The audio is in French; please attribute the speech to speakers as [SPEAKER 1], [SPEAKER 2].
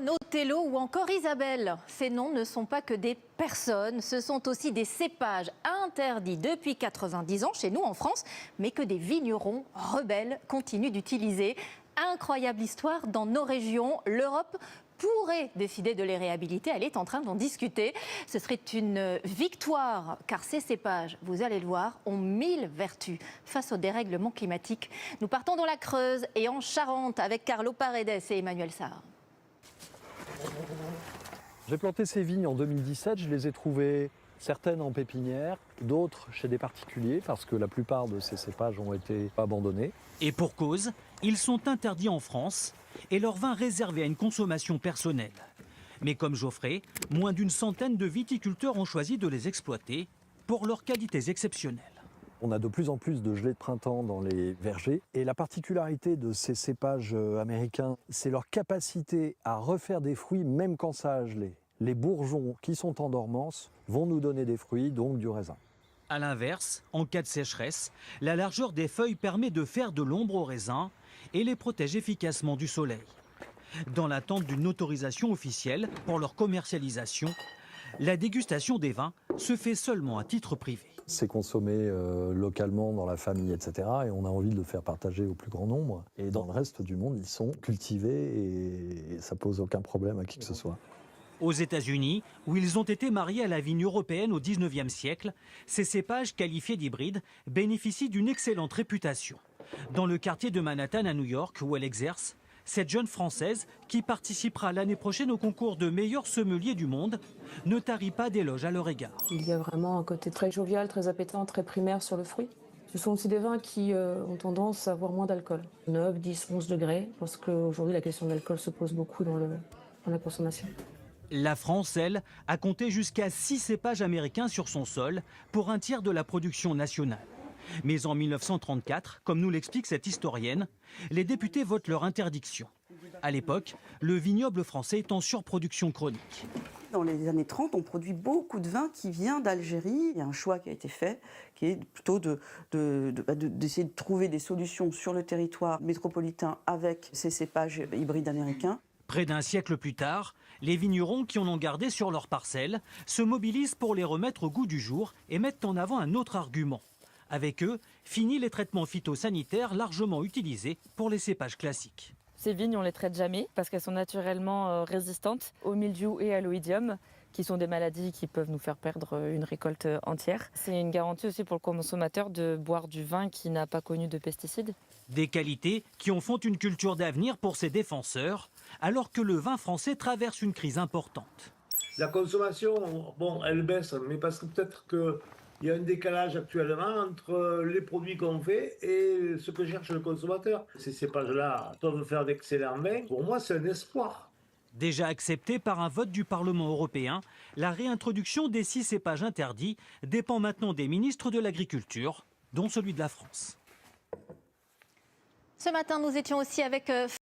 [SPEAKER 1] John, Othello ou encore Isabelle. Ces noms ne sont pas que des personnes, ce sont aussi des cépages interdits depuis 90 ans chez nous en France, mais que des vignerons rebelles continuent d'utiliser. Incroyable histoire dans nos régions. L'Europe pourrait décider de les réhabiliter. Elle est en train d'en discuter. Ce serait une victoire, car ces cépages, vous allez le voir, ont 1000 vertus face au dérèglement climatique. Nous partons dans la Creuse et en Charente avec Carlo Paredes et Emmanuel Sarr.
[SPEAKER 2] J'ai planté ces vignes en 2017, je les ai trouvées certaines en pépinière, d'autres chez des particuliers parce que la plupart de ces cépages ont été abandonnés.
[SPEAKER 3] Et pour cause, ils sont interdits en France et leur vin réservé à une consommation personnelle. Mais comme Geoffrey, moins d'une centaine de viticulteurs ont choisi de les exploiter pour leurs qualités exceptionnelles.
[SPEAKER 2] On a de plus en plus de gelées de printemps dans les vergers. Et la particularité de ces cépages américains, c'est leur capacité à refaire des fruits même quand ça a gelé. Les bourgeons qui sont en dormance vont nous donner des fruits, donc du raisin.
[SPEAKER 3] A l'inverse, en cas de sécheresse, la largeur des feuilles permet de faire de l'ombre aux raisins et les protège efficacement du soleil. Dans l'attente d'une autorisation officielle pour leur commercialisation, la dégustation des vins se fait seulement à titre privé.
[SPEAKER 2] C'est consommé localement dans la famille, etc. Et on a envie de le faire partager au plus grand nombre. Et dans le reste du monde, ils sont cultivés et ça pose aucun problème à qui que ce soit.
[SPEAKER 3] Aux États-Unis, où ils ont été mariés à la vigne européenne au XIXe siècle, ces cépages qualifiés d'hybrides bénéficient d'une excellente réputation. Dans le quartier de Manhattan à New York, où elle exerce, cette jeune Française, qui participera l'année prochaine au concours de meilleur sommelier du monde, ne tarit pas d'éloges à leur égard.
[SPEAKER 4] Il y a vraiment un côté très jovial, très appétant, très primaire sur le fruit. Ce sont aussi des vins qui ont tendance à avoir moins d'alcool. 9, 10, 11 degrés, parce qu'aujourd'hui la question de l'alcool se pose beaucoup dans la consommation.
[SPEAKER 3] La France, elle, a compté jusqu'à 6 cépages américains sur son sol pour un tiers de la production nationale. Mais en 1934, comme nous l'explique cette historienne, les députés votent leur interdiction. À l'époque, le vignoble français est en surproduction chronique.
[SPEAKER 5] Dans les années 30, on produit beaucoup de vin qui vient d'Algérie. Il y a un choix qui a été fait, qui est plutôt d'essayer de trouver des solutions sur le territoire métropolitain avec ces cépages hybrides américains.
[SPEAKER 3] Près d'un siècle plus tard, les vignerons qui en ont gardé sur leurs parcelles se mobilisent pour les remettre au goût du jour et mettent en avant un autre argument. Avec eux, fini les traitements phytosanitaires largement utilisés pour les cépages classiques.
[SPEAKER 6] Ces vignes, on ne les traite jamais parce qu'elles sont naturellement résistantes au mildiou et à l'oïdium, qui sont des maladies qui peuvent nous faire perdre une récolte entière. C'est une garantie aussi pour le consommateur de boire du vin qui n'a pas connu de pesticides.
[SPEAKER 3] Des qualités qui en font une culture d'avenir pour ses défenseurs, alors que le vin français traverse une crise importante.
[SPEAKER 7] La consommation, bon, elle baisse, mais parce que peut-être qu'il y a un décalage actuellement entre les produits qu'on fait et ce que cherche le consommateur. Ces cépages-là peuvent faire d'excellents vins. Pour moi, c'est un espoir.
[SPEAKER 3] Déjà acceptée par un vote du Parlement européen, la réintroduction des 6 cépages interdits dépend maintenant des ministres de l'Agriculture, dont celui de la France.
[SPEAKER 1] Ce matin, nous étions aussi avec